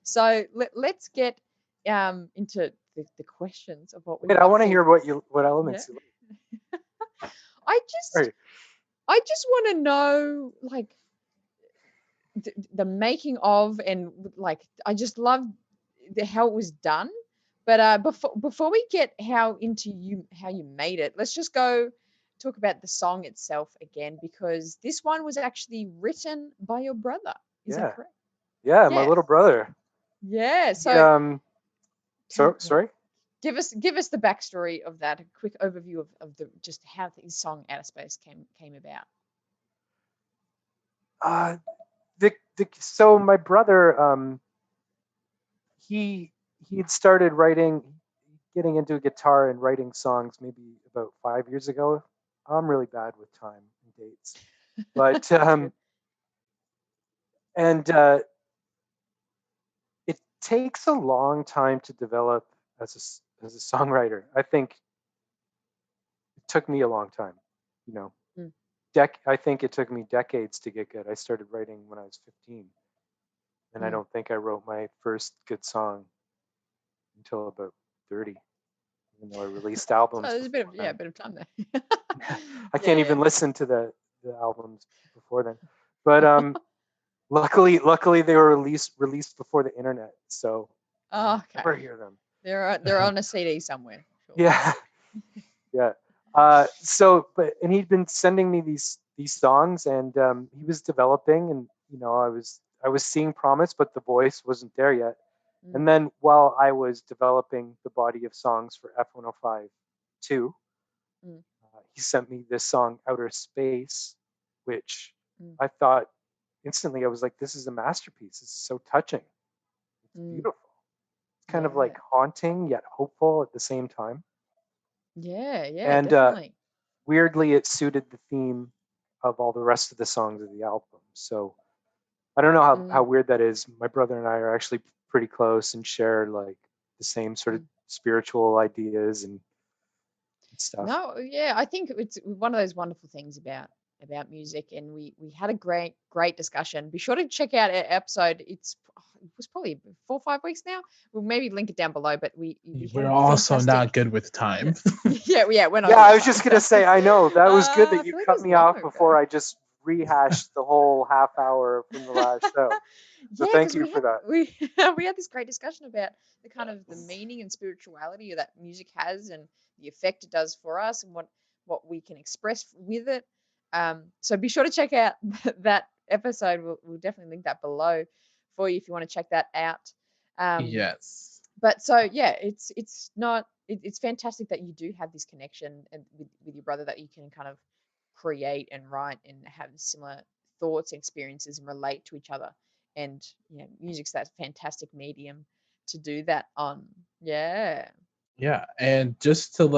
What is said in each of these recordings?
So let's get into the questions of what we Wait, I want want to to. hear what elements you I like. just want to know like the making of, and like I just love how it was done. But before we get how you made it, let's just go talk about the song itself again, because this one was actually written by your brother. Is that correct? Yeah, my Yeah. little brother. Yeah. So Sorry. give us the backstory of that, a quick overview of the just how the song Outer Space came about. So my brother, he had started getting into guitar and writing songs maybe about 5 years ago. I'm really bad with time and dates, but and it takes a long time to develop as a songwriter. I think it took me a long time, you know. Mm. I think it took me decades to get good. I started writing when I was 15, and I don't think I wrote my first good song until about 30, even though I released albums. So there's a bit of time there. I can't even listen to the albums before then. But luckily they were released before the internet, so I'll never hear them. They're on a CD somewhere. Sure. Yeah. Yeah. And he'd been sending me these songs, and he was developing, and I was seeing promise, but the voice wasn't there yet. And then while I was developing the body of songs for F105 2, he sent me this song Outer Space, which I thought instantly, I was like, this is a masterpiece. This is so touching. It's beautiful. It's kind of like haunting yet hopeful at the same time. Yeah, And definitely. Weirdly, it suited the theme of all the rest of the songs of the album. So I don't know how weird that is. My brother and I are actually pretty close and share like the same sort of spiritual ideas and stuff. No, yeah, I think it's one of those wonderful things about music, and we had a great discussion. Be sure to check out our episode. It was probably 4 or 5 weeks now. We'll maybe link it down below, but we're also not good with time. yeah, we're not. Yeah, I was just gonna say, I know that was good that you cut me off before I just rehashed the whole half hour from the last show. So thank you for that. We had this great discussion about the kind of the meaning and spirituality that music has, and the effect it does for us, and what we can express with it. So be sure to check out that episode. We'll definitely link that below for you if you want to check that out. Yes. But so yeah, it's fantastic that you do have this connection with your brother, that you can kind of create and write and have similar thoughts and experiences and relate to each other. And music's that fantastic medium to do that on. Yeah. Yeah, and just to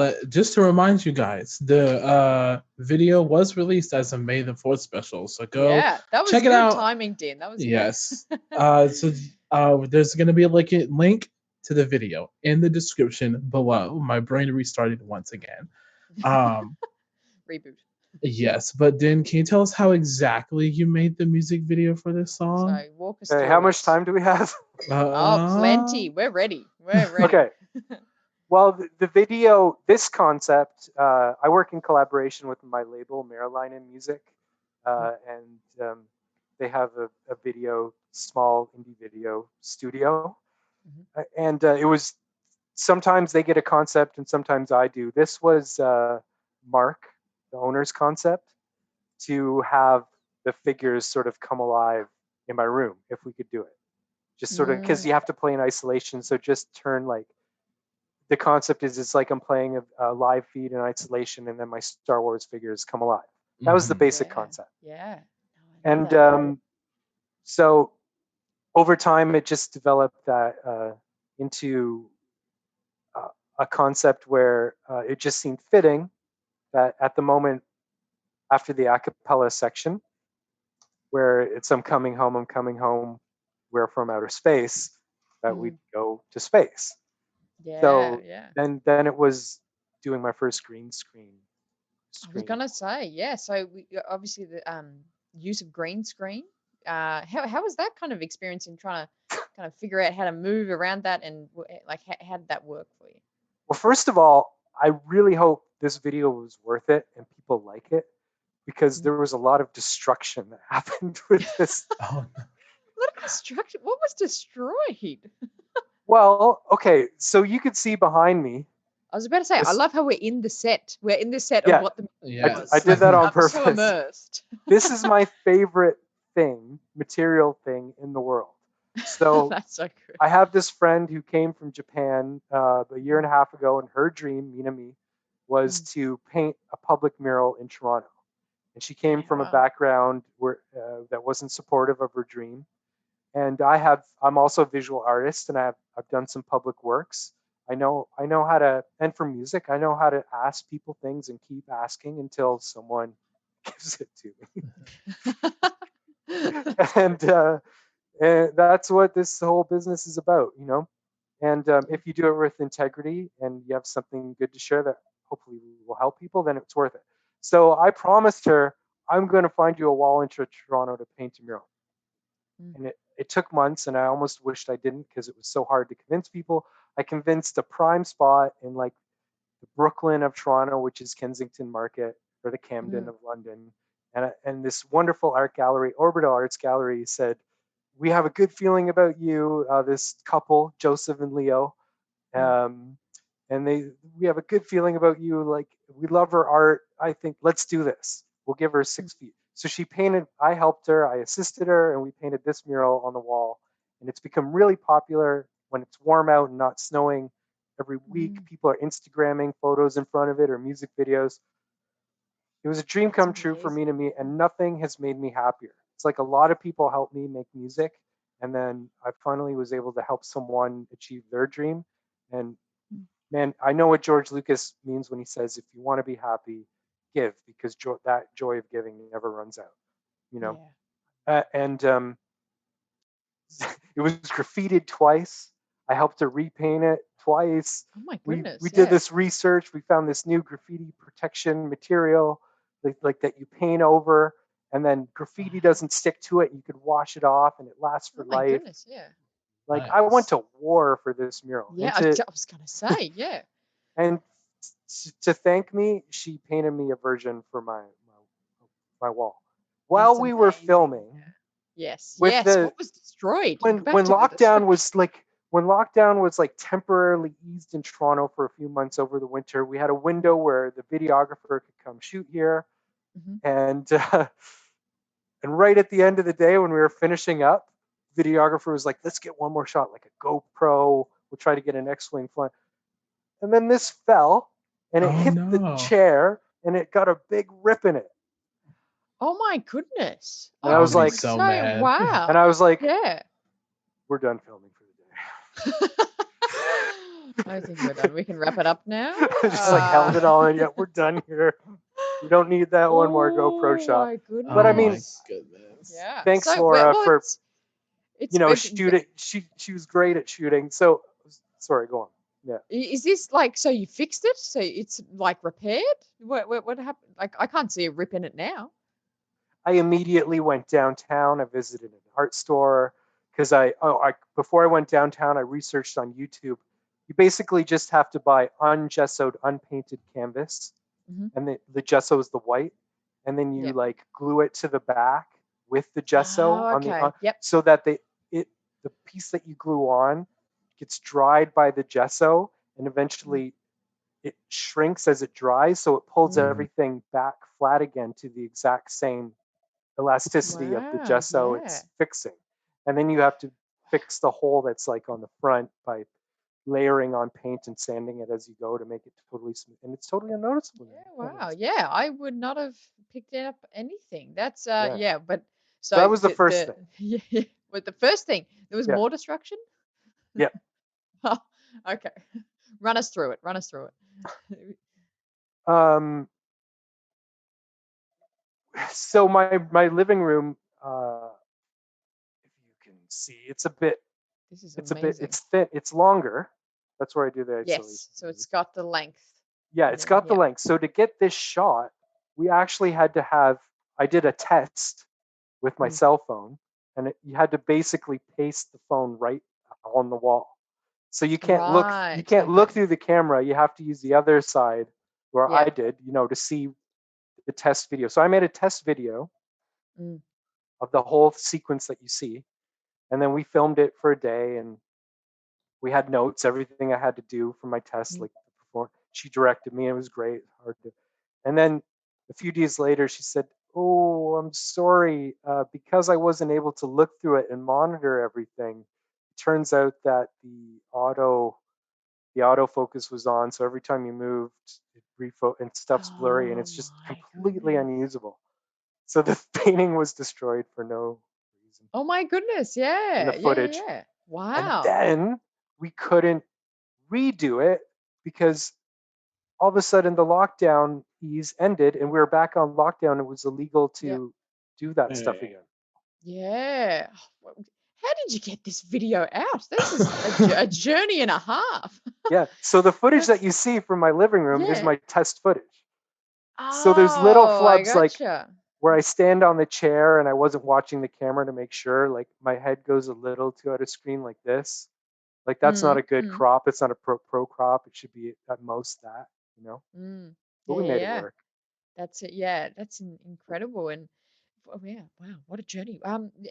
remind you guys, the video was released as a May the 4th special. So go that was check it good out. timing, Dean. That was yes. There's gonna be a link to the video in the description below. My brain restarted once again. Reboot. Yes, but then can you tell us how exactly you made the music video for this song? So walk us through. How much time do we have? Plenty. We're ready. Okay. Well, the video, this concept, I work in collaboration with my label, Marilyn Music, and they have a small indie video studio. And it was, sometimes they get a concept and sometimes I do. This was Mark, the owner's concept, to have the figures sort of come alive in my room, if we could do it. Just sort of, because you have to play in isolation, so just turn like, the concept is it's like I'm playing a live feed in isolation, and then my Star Wars figures come alive. That was the basic concept. Yeah. And so over time, it just developed that into a concept where it just seemed fitting that at the moment, after the a cappella section, where it's I'm coming home, we're from outer space, that we'd go to space. Yeah, so yeah. Then it was doing my first green screen. I was gonna say, yeah. So obviously the use of green screen. How was that kind of experience in trying to kind of figure out how to move around that, and like how did that work for you? Well, first of all, I really hope this video was worth it and people like it, because there was a lot of destruction that happened with this. Oh, no. A lot of destruction. What was destroyed? Well, okay, so you could see behind me. I was about to say, I love how we're in the set. We're in the set Yeah. of what the movie Yeah. was. I did that on I'm purpose. so immersed. This is my favorite material thing in the world. So That's so good. I have this friend who came from Japan a year and a half ago, and her dream, Minami, was to paint a public mural in Toronto. And she came from a background where that wasn't supportive of her dream. And I'm also a visual artist, and I've done some public works. I know how to, and for music, I know how to ask people things and keep asking until someone gives it to me. And that's what this whole business is about, you know. And if you do it with integrity and you have something good to share that hopefully will help people, then it's worth it. So I promised her, I'm going to find you a wall in Toronto to paint a mural. And it took months, and I almost wished I didn't, because it was so hard to convince people. I convinced a prime spot in like the Brooklyn of Toronto, which is Kensington Market, or the Camden of London. And this wonderful art gallery, Orbital Arts Gallery, said, we have a good feeling about you, this couple, Joseph and Leo. And we have a good feeling about you. Like, we love her art. I think, let's do this. We'll give her 6 feet. So she painted, I helped her, I assisted her, and we painted this mural on the wall. And it's become really popular when it's warm out and not snowing. Every week, people are Instagramming photos in front of it or music videos. It was a dream come true for me, and nothing has made me happier. It's like a lot of people helped me make music, and then I finally was able to help someone achieve their dream. And man, I know what George Lucas means when he says, if you want to be happy, give, because that joy of giving never runs out, you know. And it was graffitied twice. I helped to repaint it twice. Oh my goodness. We did this research. We found this new graffiti protection material, like that you paint over, and then graffiti doesn't stick to it. You could wash it off, and it lasts for life. Oh my goodness, yeah. Like, nice. I went to war for this mural. Yeah, I was gonna say, yeah. And to thank me, she painted me a version for my wall while we were filming. Yes. What was destroyed? When lockdown was like temporarily eased in Toronto for a few months over the winter, we had a window where the videographer could come shoot here. And right at the end of the day, when we were finishing up, the videographer was like, let's get one more shot, like a GoPro. We'll try to get an X-wing flying. And then this fell, and it hit the chair, and it got a big rip in it. Oh my goodness! And I was like, so mad. Wow! And I was like, yeah, we're done filming for the day. I think we're done. We can wrap it up now. Just like held it all in. Yeah, we're done here. We don't need that one more GoPro shot. My goodness. But I mean, yeah. Thanks, Laura, for shooting. She was great at shooting. So, sorry, go on. Yeah. Is this like, so you fixed it? So it's like repaired? What happened? Like, I can't see a rip in it now. I immediately went downtown. I visited an art store because before I went downtown, I researched on YouTube. You basically just have to buy ungessoed, unpainted canvas, and the gesso is the white, and then you like glue it to the back with the gesso so that the piece that you glue on gets dried by the gesso, and eventually it shrinks as it dries, so it pulls everything back flat again to the exact same elasticity of the gesso it's fixing. And then you have to fix the hole that's like on the front by layering on paint and sanding it as you go to make it totally smooth, and it's totally unnoticeable. Wow. Yeah, I would not have picked up anything. That's but so that was the first thing. Yeah, but the first thing, there was more destruction. Yeah. Oh, okay. Run us through it. So my living room, if you can see, it's thin, it's longer. That's where I do the isolation. Yes, so it's got the length. Yeah, it's got the length. So to get this shot, we actually had to I did a test with my cell phone, and you had to basically paste the phone right on the wall. So you can't look Okay. through the camera. You have to use the other side where Yeah. I did, to see the test video. So I made a test video Mm. of the whole sequence that you see, and then we filmed it for a day, and we had notes, everything I had to do for my test, Mm. like before. She directed me. It was great. Hard to. And then a few days later, she said, "Oh, I'm sorry, because I wasn't able to look through it and monitor everything. It turns out that the autofocus was on, so every time you moved, and stuff's blurry, and Oh it's just my completely goodness. unusable. So the painting was destroyed for no reason Oh my goodness. in the Yeah. Yeah. footage. Yeah. And Wow. then we couldn't redo it because all of a sudden the lockdown ease ended and we were back on lockdown. It was illegal Yeah. to do that stuff again. Yeah. How did you get this video out? This is a journey and a half. Yeah. So the footage that That's you see from my living room is yeah. my test footage. So there's little Oh, I flubs like gotcha. where I stand on the chair and I wasn't watching the camera to make sure, like my head goes a little too out of screen like this. Like that's not Mm, a good mm, crop. It's not a pro crop. It should be at most that. mm. But Yeah, we yeah, made it yeah. work. That's it. Yeah, that's incredible. And oh yeah, wow, what a journey.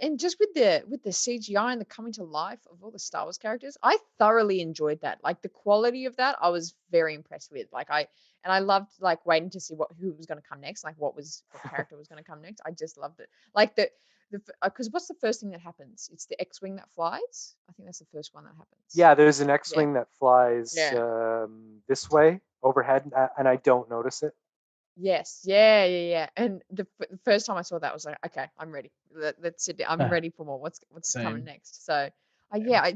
And just with the CGI and the coming to life of all the Star Wars characters, I thoroughly enjoyed that. Like the quality of that, I was very impressed with. I loved like waiting to see who was going to come next, like what character was going to come next. I just loved it. Like the because what's the first thing that happens? It's the X-wing that flies. I think that's the first one that happens. Yeah, there's an Yeah, X-wing that flies yeah. this way overhead, and I don't notice it. Yes, yeah, yeah, yeah. And the first time I saw that, I was like, okay, I'm ready. Let's sit down. I'm ready for more. What's coming Same. next? So,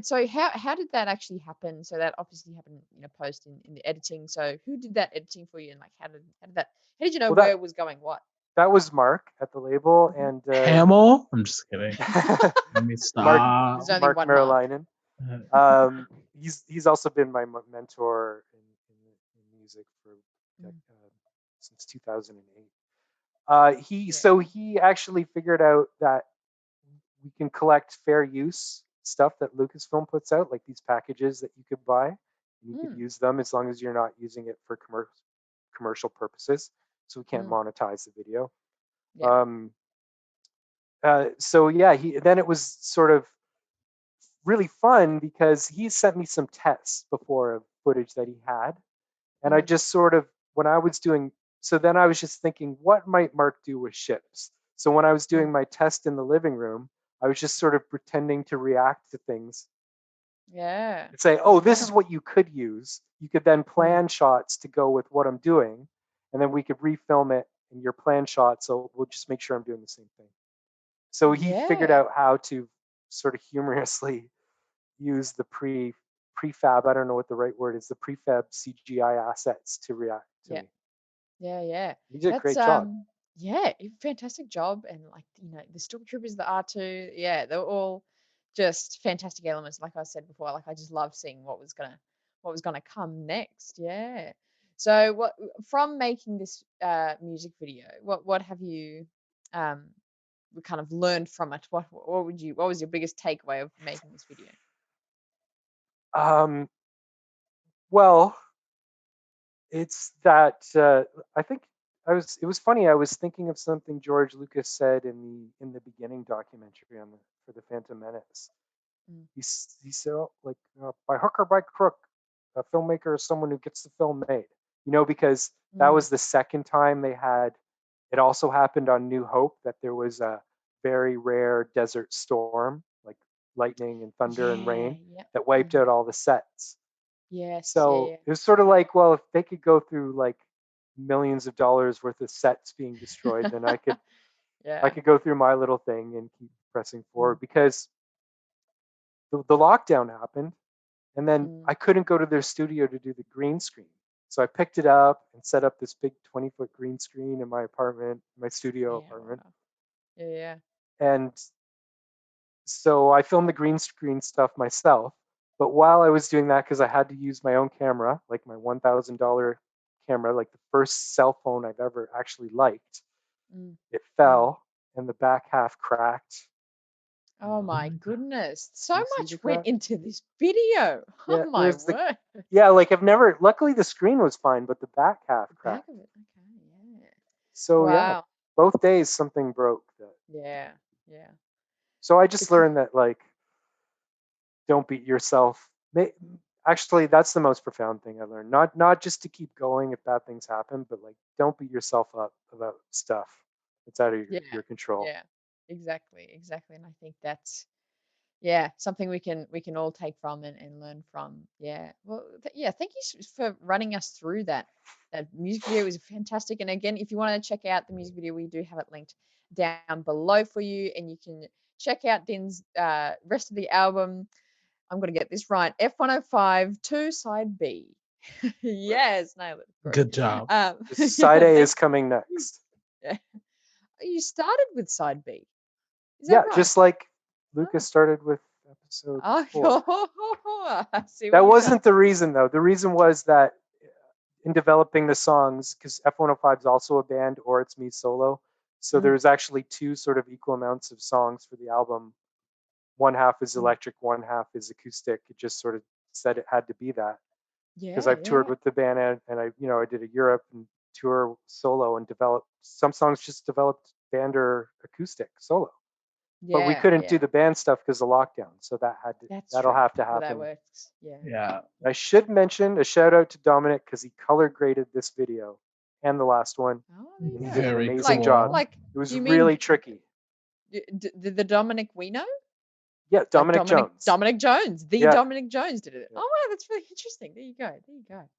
so how did that actually happen? So that obviously happened, post in the editing. So who did that editing for you, and like how did you know Well, where it was going? What? that was Mark at the label, Mhm. and Hamill? I'm just kidding. Let me Mark stop. There's only Mark one Mark. Marilainen. He's also been my mentor in music for Mm, since 2008. yeah. He actually figured out that we can collect fair use stuff that Lucasfilm puts out, like these packages that you could buy, and you could Mm, use them as long as you're not using it for commercial purposes. So we can't mm, monetize the video. yeah. Um, so yeah, then it was sort of really fun because he sent me some tests before of footage that he had, and I Mm, just sort of when I was doing so then I was just thinking, what might Mark do with ships? So when I was mm, doing my test in the living room, I was just sort of pretending to react to things yeah. and say, oh, this Yeah. is what you could use. You could then Mm, plan shots to go with what I'm doing, and then we could refilm it in your plan shot. So we'll just make sure I'm doing the same thing. So he figured yeah. out how to sort of humorously use the prefab, I don't know what the right word is, the prefab CGI assets to react to Yeah. me. Yeah, yeah. He did a That's great job. yeah, fantastic job. And like, the stormtroopers, the R2, yeah, they're all just fantastic elements. Like I said before, like I just love seeing what was gonna come next. Yeah. So what from making this music video, what have you um kind of learned from it? What was your biggest takeaway of making this video? Um, well, it's that I think it was funny. I was thinking of something George Lucas said in the beginning documentary for the Phantom Menace. Mm, He said, oh, like, by hook or by crook, a filmmaker is someone who gets the film made. Because that mm. was the second time they had. It also happened on New Hope that there was a very rare desert storm, like lightning and thunder and Yeah, rain, yeah. that wiped Hmm. out all the sets. Yes, yeah, So yeah. it was sort of like, well, if they could go through like millions of dollars worth of sets being destroyed, then I Yeah. could go through my little thing and keep pressing forward Mm, because the lockdown happened, and then mm. I couldn't go to their studio to do the green screen. So I picked it up and set up this big 20-foot green screen in my apartment, my studio Yeah, apartment. wow. Yeah, yeah. And so I filmed the green screen stuff myself. But while I was doing that, because I had to use my own camera, like my $1,000 camera, like the first cell phone I've ever actually liked, Mm, it mm. fell and the back half cracked. Oh my God. goodness. So You see much the went crack? into this video. Yeah, Oh my there's the word. yeah. Like I've never. Luckily, the screen was fine, but the back half The back cracked. of it. Okay, yeah. So yeah, Wow. both days something broke. Yeah. Yeah. So I just Because learned that like don't beat yourself. Actually, that's the most profound thing I learned. Not just to keep going if bad things happen, but like don't beat yourself up about stuff that's out of yeah. your control. Yeah. Exactly. And I think that's something we can all take from and learn from. Yeah. Well, thank you for running us through that. That music video was fantastic. And again, if you want to check out the music video, we do have it linked down below for you, and you can check out Din's rest of the album. I'm going to get this right. F105 2 side B. Yes, nailed it. Great. Good job. Side A is Thank coming next. you. You started with side B. Is that Yeah, right? just like Oh. Lucas started with episode 4. I see what That you've wasn't done. the reason though. The reason was that in developing the songs, because F105 is also a band or it's me solo, so there's actually 2 sort of equal amounts of songs for the album. One half is electric, one half is acoustic. It just sort of said it had to be that because I've toured with the band and I did a Europe and tour solo and developed some songs, just developed band or acoustic solo. But we couldn't do the band stuff because of lockdown, so that'll have to happen. That works. Yeah. Yeah. I should mention a shout out to Dominic because he color graded this video and the last one. Oh, there you He go. did an Very amazing cool. job. Like, It was do you really mean tricky. the Dominic we know? Yeah, Dominic Jones. Dominic Jones. The Yeah. Dominic Jones did it. Yeah. Oh wow, that's really interesting. There you go.